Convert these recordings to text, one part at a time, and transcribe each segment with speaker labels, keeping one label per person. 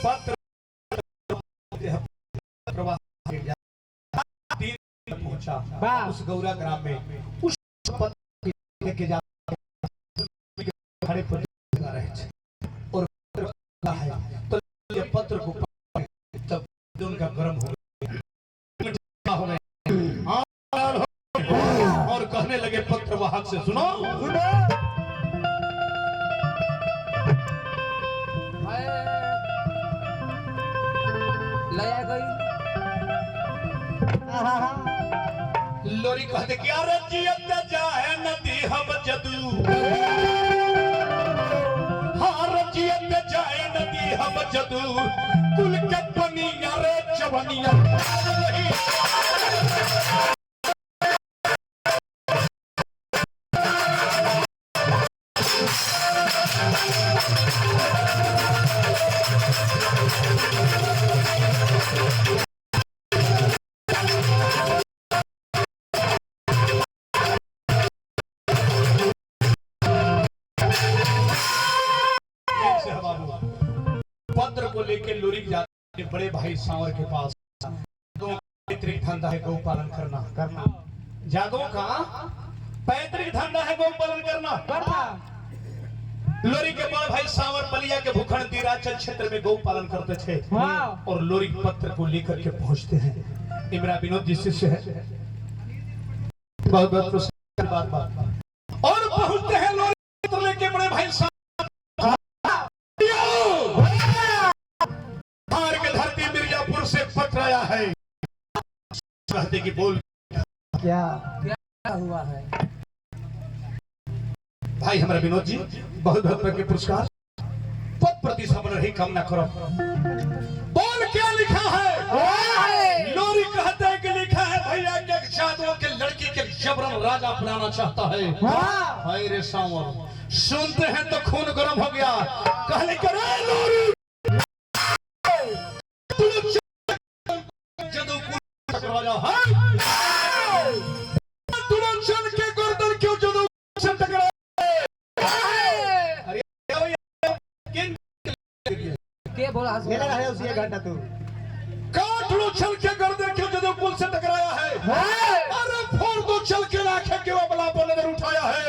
Speaker 1: पत्र प्रवाह पहुंचा उस गौरा ग्राम में। उस पत्र लेके जा खड़े पर रहे थे और पत्र है तो ये पत्र को तब उनका गर्म हो गया और कहने लगे पत्र वाहक से, सुनो
Speaker 2: लया गई
Speaker 1: लोरी कहते कि अरे जियत जाए नदी हम जदू, हार जियत जाए नदी हम जदू, कुल के बनिया रे जवनिया पत्र को लेकर लोरी जाते बड़े भाई सांवर के पास। पैतृक धंधा है गौ पालन करना जादों का पैतृक धंधा है गौ पालन करना। लोरी के बड़े भाई सांवर बलिया के भूखंड दीराचल क्षेत्र में गौ पालन करते थे और लोरी पत्र को लेकर के पहुंचते हैं। इमरा विनोद जी शिष्य है, बहुत बहुत बात और पहुंचते हैं लोरी पत्र लेके बड़े भाई से पत्र आया है। कहते कि बोल
Speaker 2: क्या हुआ है
Speaker 1: भाई हमारे विनोद जी, बहुत बहुत के पुरस्कार। पद प्रति सब रही कामना करो। बोल क्या लिखा है? लोरी कहते हैं कि लिखा है भैया के जादुओं के लड़की के जबरन राजा बनाना चाहता है। हाय रे सांवर, सुनते हैं तो खून गर्म हो गया। कहले कि रे लोरी चल के गर्दन क्यों जदू से टकराए? अरे
Speaker 2: के बोला मेरा है उसी घंटा तू
Speaker 1: काट लो चल के गर्दन क्यों जदू पुल से टकराया है? अरे फोड़ दो चल के लाखे के बला पर नजर उठाया है।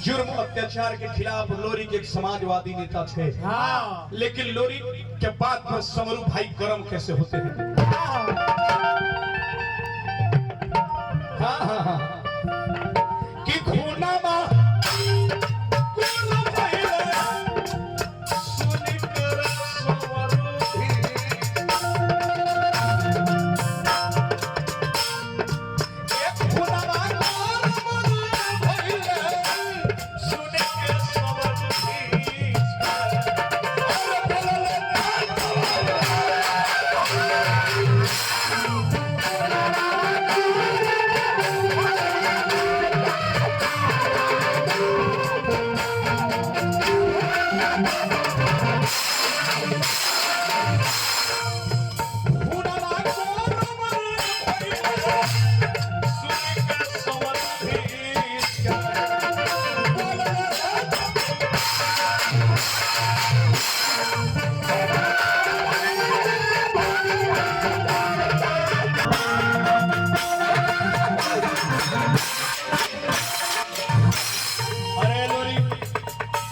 Speaker 1: जुर्म अत्याचार के खिलाफ लोरी के एक समाजवादी नेता थे। लेकिन लोरी के बाद में समरू भाई गरम कैसे होते हैं? हाँ कि खूना मां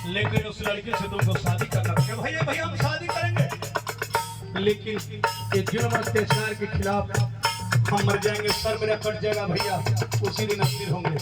Speaker 1: लेकिन उस लड़के से तुमको शादी करना पड़ेगा। भैया भैया हम शादी करेंगे, लेकिन ये जुर्म अत्याचार के खिलाफ हम मर जाएंगे, सर मेरा कट जाएगा भैया, उसी दिन अस्थिर होंगे।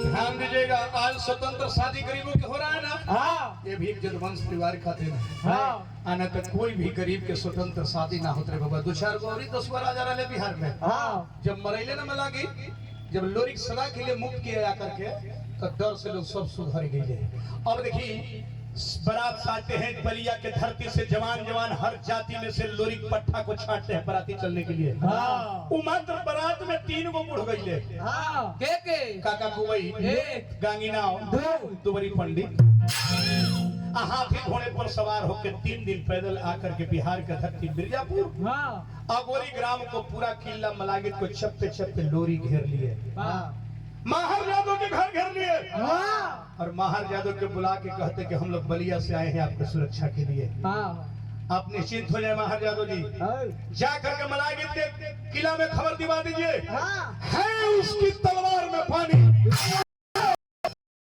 Speaker 1: ध्यान दीजिएगा, आज स्वतंत्र शादी गरीबों के हो रहा है ना।
Speaker 2: हाँ
Speaker 1: ये भी एक जनवंश परिवार का दिन है।
Speaker 2: हाँ
Speaker 1: आना तो कोई भी गरीब के स्वतंत्र शादी ना होते रे बाबा। 2-4 गो और 10 राजा रहे बिहार में।
Speaker 2: हाँ
Speaker 1: जब मरैले न मलागी, जब लोरिक सदा के लिए मुक्त किया जा करके, तो डर से लोग सब सुधर गए। अब देखिए, बारात साजते हैं बलिया के धरती से, जवान जवान हर जाति में से लोरिक पट्टा को छाटते हैं बराती चलने के लिए।
Speaker 2: हाँ
Speaker 1: वो मात्र बारात में 3 गो बुढ़ गईले।
Speaker 2: हाँ के
Speaker 1: काका कुवई,
Speaker 2: एक,
Speaker 1: गांगीनाव,
Speaker 2: दो,
Speaker 1: दुबरी पंडित, हाथी घोड़े पर सवार होकर 3 दिन पैदल आकर के बिहार का धरती मिर्जापुर
Speaker 2: हाँ
Speaker 1: अगोरी ग्राम को पूरा किला मलागित को चप्पे चप्पे लोरी घेर लिए।
Speaker 2: हाँ
Speaker 1: माहर यादव के घर घेर लिए
Speaker 2: हाँ
Speaker 1: और माहर यादव के बुला के कहते कि हम लोग बलिया से आए हैं आपकी सुरक्षा के लिए,
Speaker 2: हाँ
Speaker 1: आप निश्चिंत हो जाए। माहर यादव जी जा करके मलागित के किला में खबर दिवा दीजिए, है उसकी तलवार में पानी,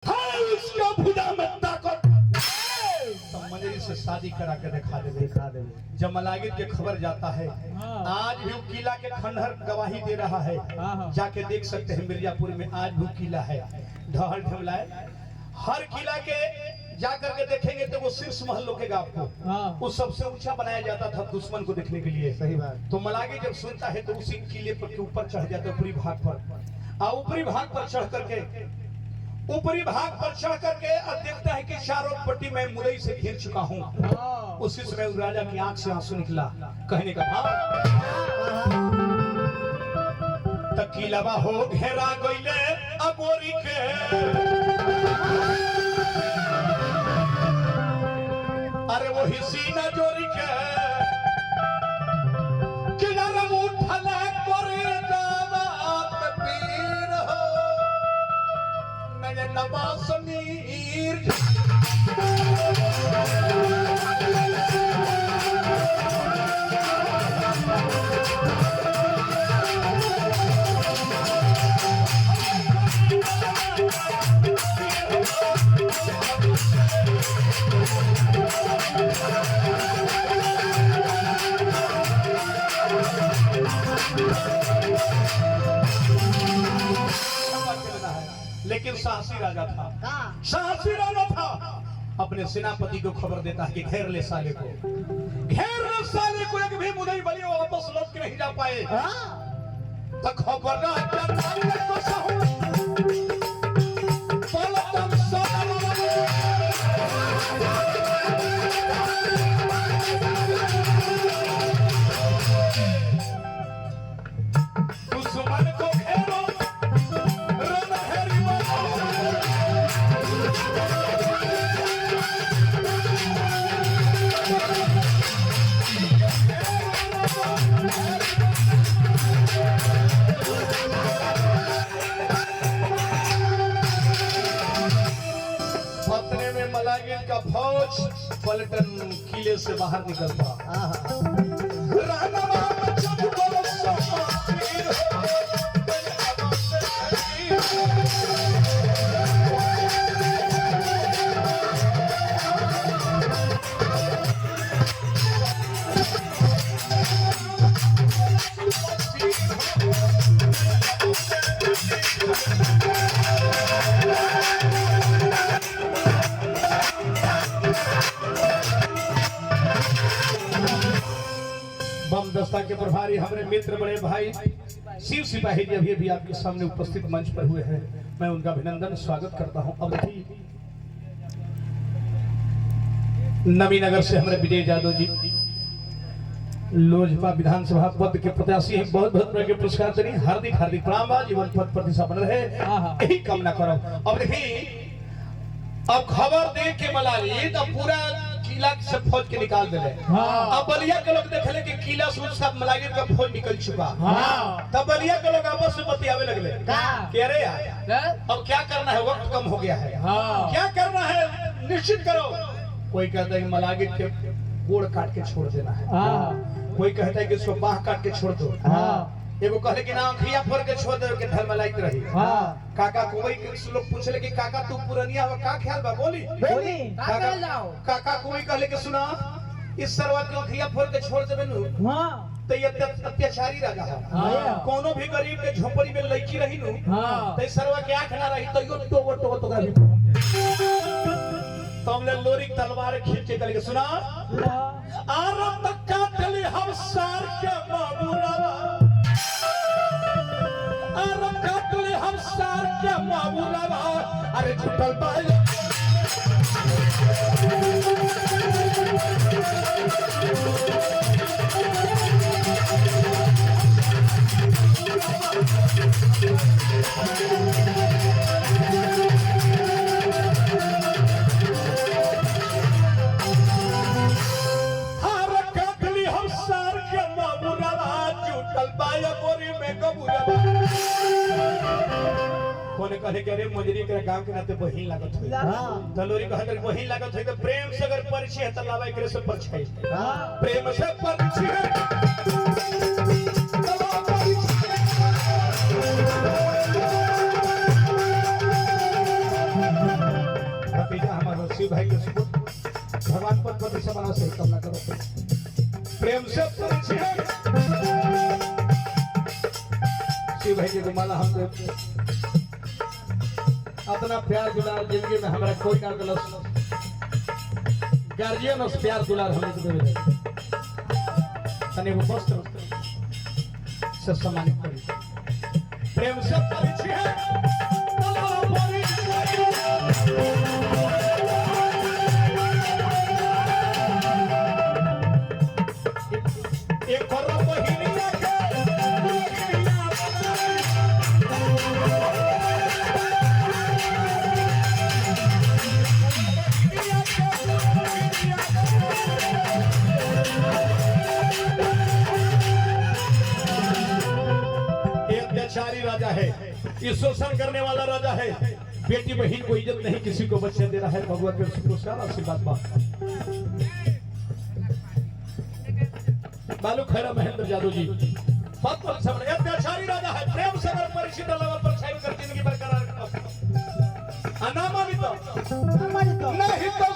Speaker 1: है उसका भुजा में ताकत, तो मंजरी से शादी करा के दिखा दे। जब मलागित के खबर जाता है, आज भी वो किला के खंडहर गवाही दे रहा है। जाके देख सकते हैं मिर्जापुर में आज भी किला है, ढहल ढमलाए। हर किला के जाकर के देखेंगे तो वो शीर्ष महल लोकेगा आपको। वो सबसे ऊंचा बनाया जाता था दुश्मन को देखने के लिए।
Speaker 2: सही बात।
Speaker 1: तो मलागी जब सुनता है तो उसी किले पर के ऊपर चढ़ जाता है, ऊपरी भाग पर। और ऊपरी भाग पर चढ़ करके और देखता है कि चारों पट्टी में मुरई से घेर चुका हूँ। उसी समय उस राजा की आंख से आंसू निकला, कहने का भाव, तकीलावा हो घेरा गईले अगोरी के, अरे वो ही सीना जोरी के, किनारा उठले करे दामात पीर हो, नये नवास मीर। लेकिन साहसी राजा था, साहसी राजा था। अपने सेनापति को खबर देता है कि घेर ले साले को, घेर ले साले को। एक भी मुदई बली वापस लौट के नहीं जा पाए। तो खबर दुश्मन को घेरो, पतने में मलागिन का फौज पलटन किले से बाहर निकलता। बम दस्ता के प्रभारी हमारे मित्र बड़े भाई शिव सिपाही जी अभी भी आपके सामने उपस्थित मंच पर हुए हैं, मैं उनका अभिनंदन स्वागत करता हूं। अब देखिए, नवीनगर से हमारे विजय यादव जी लोजपा विधानसभा पद के प्रत्याशी हैं, बहुत बहुत प्रकार के पुरस्कार देनी, हार्दिक हार्दिक प्रणाम। जीवन पद प्रतिष्ठा बन रहे, यही कामना करो। अब देखिए, अब खबर दे के मलाली तो पूरा किला से फौज के निकाल दिले। अब बलिया के लोग देखले कि किला से उसका मलागिर का फौज निकल चुका। तब बलिया के लोग आपस में बतियावे लगले, कह रहे यार अब क्या करना है, वक्त कम हो गया है, क्या करना है निश्चित करो। कोई कहता है कि मलागिर के गोड़ काट के छोड़ देना है, कोई कहता है कि इसको बाह काट के छोड़ दो, एगो कहले कि ना अखिया फोड़ के छोड़ दे के धर्म लायक रही।
Speaker 2: हाँ
Speaker 1: काका कोई के लोग पूछले कि काका तू पुरनिया हो का ख्याल बा बोली
Speaker 2: बोली
Speaker 1: काका
Speaker 2: जाओ
Speaker 1: काका कोई कहले कि सुना इस सरवा के अखिया फोड़ के छोड़ देबे नु
Speaker 2: हाँ
Speaker 1: तो ये अत्याचारी राजा है।
Speaker 2: हाँ।
Speaker 1: कोनो भी गरीब के झोपड़ी में लड़की रही नु
Speaker 2: हाँ
Speaker 1: तो सरवा के आंख ना रही तो यो टो तो भी तो हमने लोरी तलवार खींच के करके सुना आर तक्का चली हम सार के बाबूरावा आर काटले हम सार के बाबूरावा अरे छुटल बाय कोने कहले कि अरे मजरी के गांव के नाते बहिन लागत होई।
Speaker 2: हाँ।
Speaker 1: तलोरी कहत रही बहिन लागत होई तो प्रेम से अगर परिचय है त लावा एकरे से परिचय।
Speaker 2: हाँ
Speaker 1: प्रेम से परिचय तलावा परिचय। भतीजा हमारा शिव भाई के सुपुत्र भगवान पद पद से बना से कमला करो प्रेम से परिचय। शिव भाई के माला हम अपना प्यार दुलार जिंदगी में हमारा कोई ना गलत गार्जियन उस प्यार दुलार हमें देवे तने वो वस्त्र से सम्मानित करी प्रेम से परिचय एक और बहिनी अत्याचारी राजा है, ये शोषण करने वाला राजा है। बेटी बहन को इज्जत नहीं, किसी को बच्चे दे रहा है। भगवान के पुरस्कार आशीर्वाद बालू खैरा महेंद्र जादव जी अत्याचारी राजा है। प्रेम से अगर परिचित लेवल पर छाई कर जिंदगी बरकरार अनामा भी तो नहीं तो